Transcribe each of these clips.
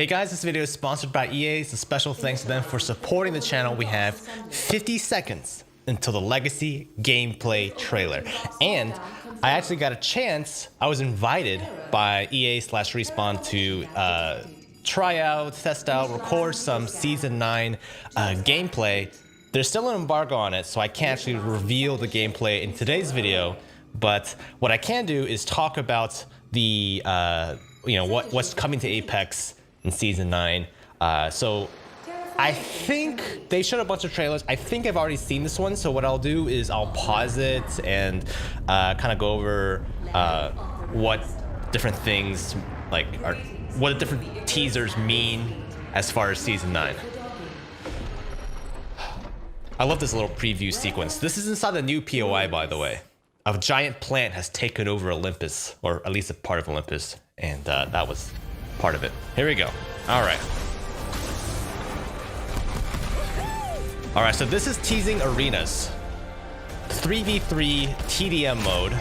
Hey guys, this video is sponsored by EA. It's a special thanks to them for supporting the channel. We have 50 seconds until the Legacy gameplay trailer. And I actually got a chance, I was invited by EA/Respawn to try out, test out, record some Season 9 gameplay. There's still an embargo on it, so I can't actually reveal the gameplay in today's video. But what I can do is talk about the, what's coming to Apex in Season 9. So I think they showed a bunch of trailers. I think I've already seen this one. So what I'll do is I'll pause it and kind of go over what different things what the different teasers mean as far as Season 9. I love this little preview sequence. This is inside the new POI, by the way. A giant plant has taken over Olympus, or at least a part of Olympus, and that was part of it. Here we go. All right. All right, so this is teasing arenas. 3v3 TDM mode.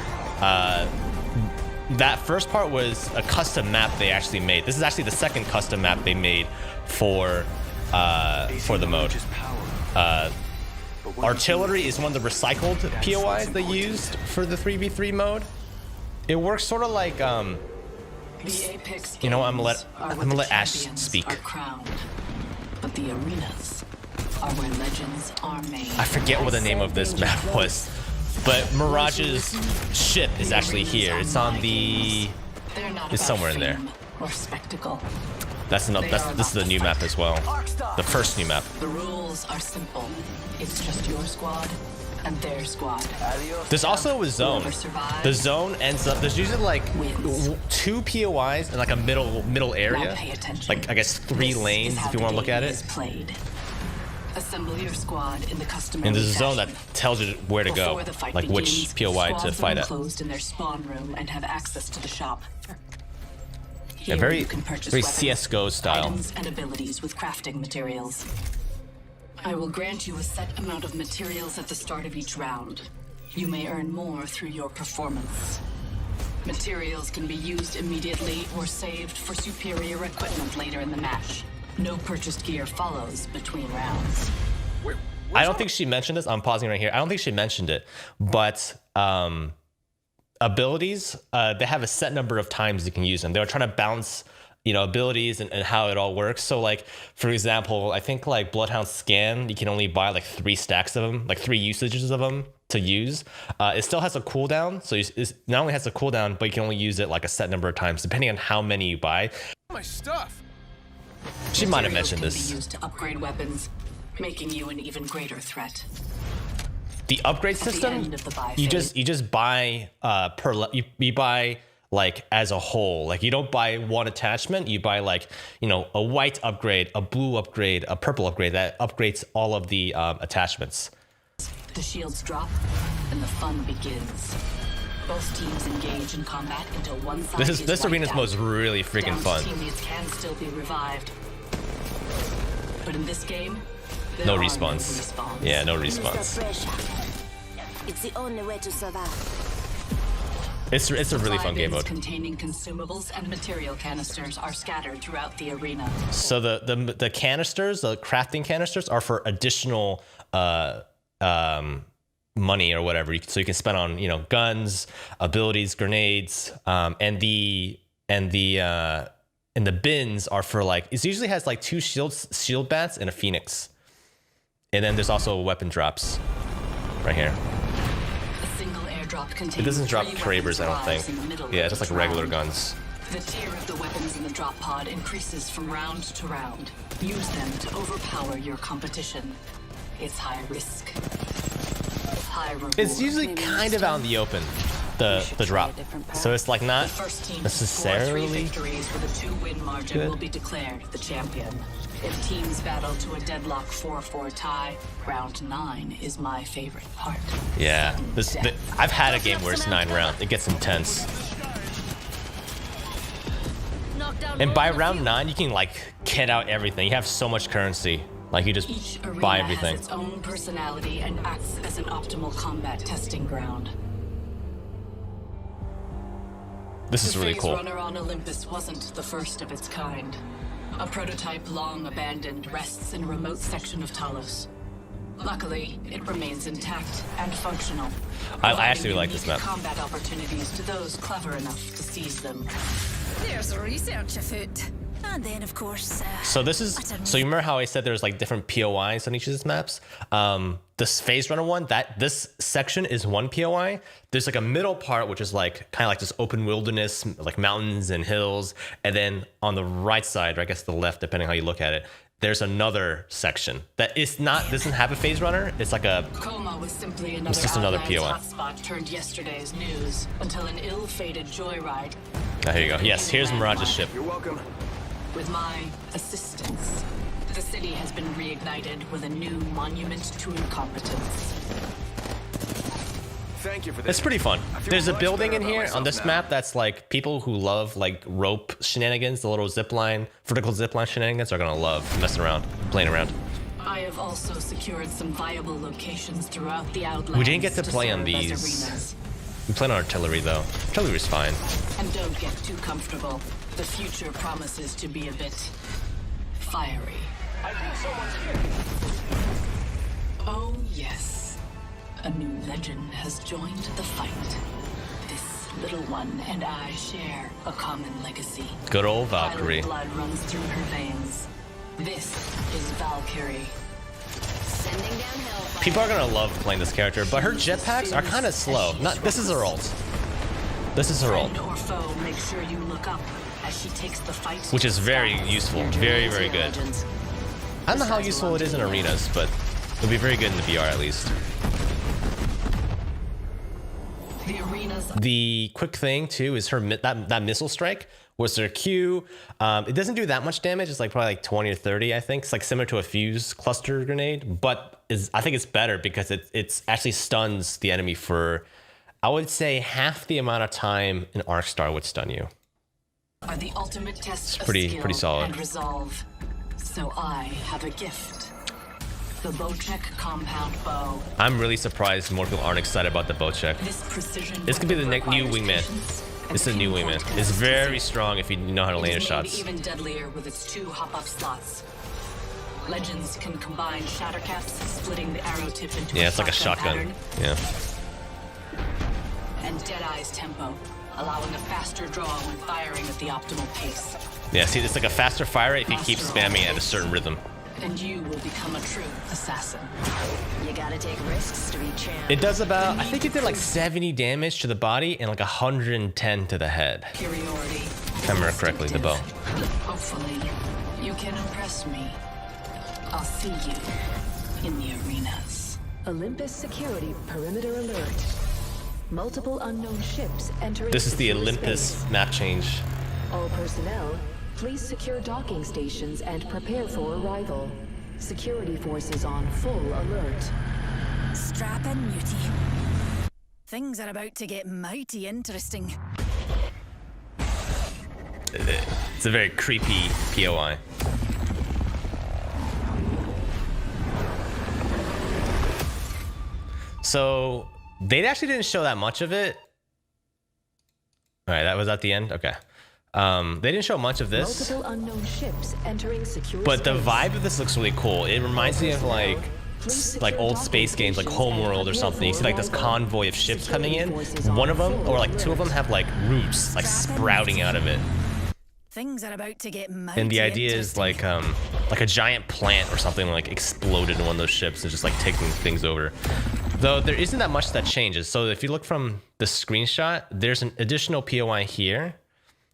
That first part was a custom map they actually made. This is actually the second custom map they made for the mode. Artillery is one of the recycled POIs they used for the 3v3 mode. It works sort of like you know, I'm gonna let Ash speak. But the arenas are where legends are made. I forget what the name of this map was, but Mirage's ship is actually here. It's on the. It's somewhere in there. Or spectacle. This is the new map as well. The first new map. The rules are simple. It's just your squad and their squad. There's also a zone. The zone ends up. There's usually like two POIs and like a middle area. Like I guess 3 lanes if you want to look at it. Assemble your squad in the customary and there's a zone that fashion. tells you where to go, like which POI to fight at. Closed in their spawn room and have access to the shop. Yeah, very CS:GO style. Items and abilities with crafting materials. I will grant you a set amount of materials at the start of each round. You may earn more through your performance. Materials can be used immediately or saved for superior equipment later in the match. No purchased gear follows between rounds. I don't think she mentioned this. I'm pausing right here. I don't think she mentioned it, but abilities, they have a set number of times you can use them. They were trying to balance, abilities and how it all works. So like, for example, I think like Bloodhound Scan, you can only buy like 3 stacks of them, like 3 usages of them to use. It still has a cooldown. So it not only has a cooldown, but you can only use it like a set number of times, depending on how many you buy. My stuff. She might have mentioned Materials this. can be used to upgrade weapons, making you an even greater threat. The upgrade At the system, end of the buy you phase, just buy you buy like as a whole. Like you don't buy one attachment. You buy like a white upgrade, a blue upgrade, a purple upgrade that upgrades all of the attachments. the shields drop and the fun begins. Both teams engage in combat until one side This arena's most really freaking fun. Teammates can still be revived, but in this game, there No are respawns. respawns. Yeah, no respawns. It's the only way to survive. It's a really fun game Bins mode. containing consumables and material canisters are scattered throughout the arena. So the canisters, the crafting canisters, are for additional money or whatever. So you can spend on guns, abilities, grenades, and the bins are for like it usually has like 2 shield bats and a phoenix, and then there's also weapon drops right here. A single airdrop contains It doesn't drop 3 Krabers, I don't weapons think. in the middle Yeah, of just like each regular round. guns. The tier of the weapons in the drop pod increases from round to round. Use them to overpower your competition. It's high risk, high reward. It's usually kind of out in the open, the drop. So it's like not The first team necessarily to score 3 victories with a 2-win margin good. will be declared the champion. If teams battle to a deadlock 4-4 tie, round 9 is my favorite part. Yeah, I've had a game where it's 9 rounds. It gets intense. And by round 9, you can like kit out everything. You have so much currency. Like you just Each arena buy everything. has its own personality and acts as an optimal combat testing ground. This is The really phase cool. runner on Olympus wasn't the first of its kind. A prototype long abandoned rests in a remote section of Talos. Luckily, it remains intact and functional. I providing actually like this unique map. combat opportunities to those clever enough to seize them. There's research afoot. And then, of course, So this is, so you remember how I said there's like different POIs on each of these maps? This Phase Runner one, this section is one POI. There's like a middle part, which is like kind of like this open wilderness, like mountains and hills. And then on the right side, or I guess the left, depending how you look at it, there's another section that is not, doesn't have a Phase Runner. It's like a, Coma was simply another just another Outlands POI. hotspot turned yesterday's news until an ill-fated joyride. oh, here you go. Yes, here's Mirage's ship. You're welcome. With my assistance, the city has been reignited with a new monument to incompetence. Thank you for this. It's pretty fun. I feel There's a much building better in about here myself on this now. map that's like people who love like rope shenanigans, the little zip line, vertical zip line shenanigans are gonna love messing around, playing around. I have also secured some viable locations throughout the Outlands. We didn't get to play on serve as these. arenas. We play on artillery though. Artillery's fine. And don't get too comfortable. The future promises to be a bit fiery. Oh, yes. A new legend has joined the fight. This little one and I share a common legacy. Good old Valkyrie. Pilot blood runs through her veins. This is Valkyrie. Sending down hellfire. People are gonna love playing this character, but her jetpacks are kind of slow. Not this is her ult. This is her ult, Friend or foe, make sure you look up as she takes the fight. which is to very skies. useful, very very good. Legends. I don't know how useful it is in arenas, but it'll be very good in the VR at least. The arenas The quick thing too is her that missile strike was her Q. It doesn't do that much damage. It's like probably like 20 or 30, I think. It's like similar to a fuse cluster grenade, but I think it's better because it's actually stuns the enemy for, I would say, half the amount of time an arc star would stun you. are the ultimate test of pretty skill solid. and resolve. So I have a gift. The Bocek compound bow. I'm really surprised more people aren't excited about the Bocek. This precision. This could be the weapon new requires wingman. patience and It's a new pinpoint wingman. It's consistency. very strong if you know how to land your It is shots. made even deadlier with its 2 hop-up slots. Legends can combine shatter caps, splitting the arrow tip into Yeah, it's like a shotgun. pattern, Yeah. and Deadeye's tempo, allowing a faster draw when firing at the optimal pace. Yeah, see, it's like a faster fire rate if you keep spamming at a certain rhythm. And you will become a true assassin. You gotta take risks to be champ. It does about, I think it did like 70 damage to the body and like 110 to the head. Superiority. If I remember correctly, the bow. Hopefully, you can impress me. I'll see you in the arenas. Olympus security perimeter alert. Multiple unknown ships entering. This is the secure Olympus space. map change. All personnel, please secure docking stations and prepare for arrival. Security forces on full alert. strap in, Mutie. Things are about to get mighty interesting. It's a very creepy POI. So they actually didn't show that much of it. All right, that was at the end. Okay. They didn't show much of this, Multiple unknown ships entering secure but the space. vibe of this looks really cool. It reminds me of like old space games like Homeworld or something. You see like this convoy of ships coming in. One of them, or like two of them, have like roots like sprouting out of it. Things are about to get mighty And the idea is interesting. like a giant plant or something like exploded in one of those ships and just like taking things over. Though there isn't that much that changes. So if you look from the screenshot, there's an additional POI here.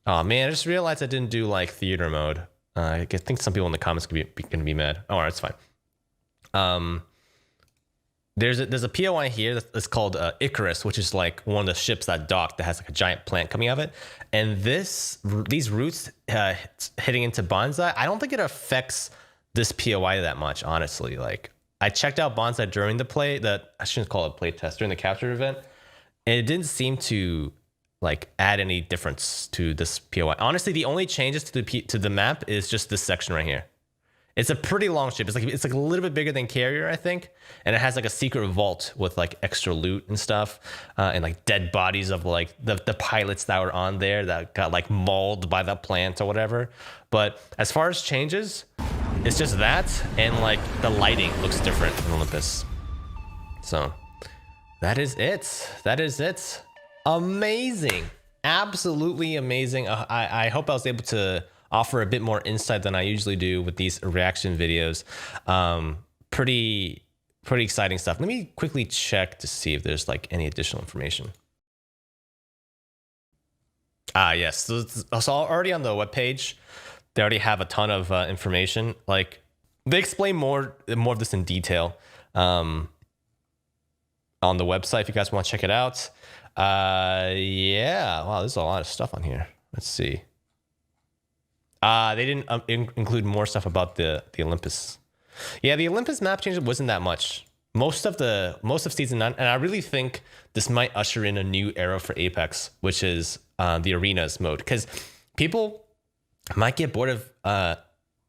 Oh man, I just realized I didn't do like theater mode. I think some people in the comments could be gonna be mad. Oh, all right, it's fine. There's a POI here that's called Icarus, which is like one of the ships that docked that has like a giant plant coming out of it. And these roots hitting into Bonsai, I don't think it affects this POI that much, honestly. Like I checked out Bonsai during the I shouldn't call it a play test, during the capture event, and it didn't seem to like add any difference to this POI. Honestly, the only changes to the map is just this section right here. It's a pretty long ship. It's like a little bit bigger than Carrier, I think, and it has like a secret vault with like extra loot and stuff, and like dead bodies of like the pilots that were on there that got like mauled by the plant or whatever. But as far as changes, it's just that, and like the lighting looks different in Olympus. So that is it. That is it. Amazing, absolutely amazing. I hope I was able to offer a bit more insight than I usually do with these reaction videos. Pretty exciting stuff. Let me quickly check to see if there's like any additional information. Yes. So already on the webpage, they already have a ton of information. Like they explain more of this in detail on the website if you guys want to check it out. Yeah. Wow, there's a lot of stuff on here. Let's see. They didn't include more stuff about the Olympus. Yeah, the Olympus map change wasn't that much. Most of season 9, and I really think this might usher in a new era for Apex, which is the arenas mode, because people might get bored of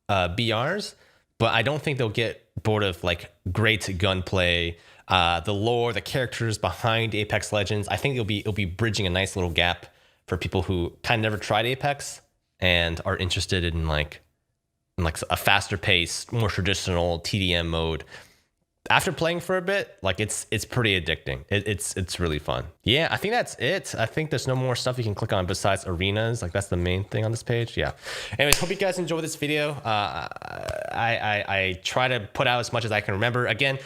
BRs, but I don't think they'll get bored of like great gunplay, the lore, the characters behind Apex Legends. I think it'll be bridging a nice little gap for people who kind of never tried Apex and are interested in like a faster pace, more traditional TDM mode. After playing for a bit, like it's pretty addicting. It's really fun. Yeah, I think that's it. I think there's no more stuff you can click on besides arenas. Like that's the main thing on this page. Yeah. Anyways, hope you guys enjoyed this video. I try to put out as much as I can remember. Again,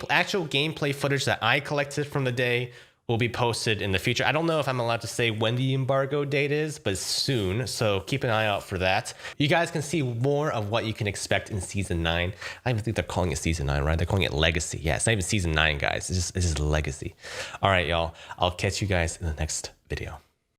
actual gameplay footage that I collected from the day will be posted in the future. I don't know if I'm allowed to say when the embargo date is, but soon. So keep an eye out for that. You guys can see more of what you can expect in season 9. I even think they're calling it season 9, right? They're calling it Legacy. Yeah, it's not even season 9, guys. It's just Legacy. All right, y'all. I'll catch you guys in the next video.